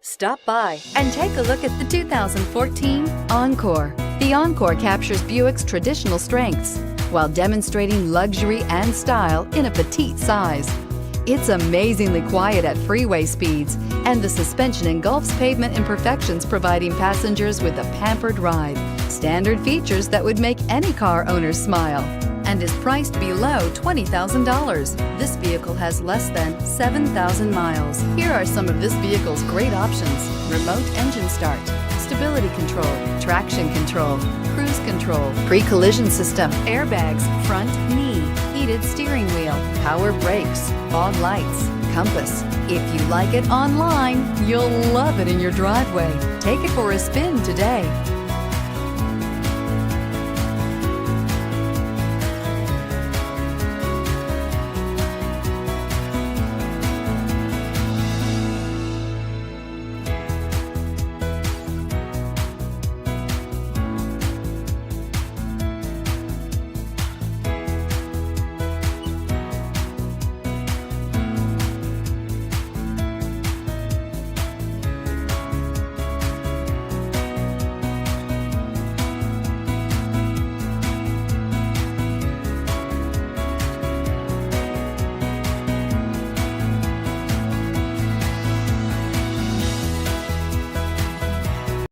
Stop by and take a look at the 2014 Encore. The Encore captures Buick's traditional strengths while demonstrating luxury and style in a petite size. It's amazingly quiet at freeway speeds, and the suspension engulfs pavement imperfections, providing passengers with a pampered ride. Standard features that would make any car owner smile, and is priced below $20,000. This vehicle has less than 7,000 miles. Here are some of this vehicle's great options: remote engine start, stability control, traction control, cruise control, pre-collision system, airbags, front knee, heated steering wheel, power brakes, fog lights, compass. If you like it online, you'll love it in your driveway. Take it for a spin today.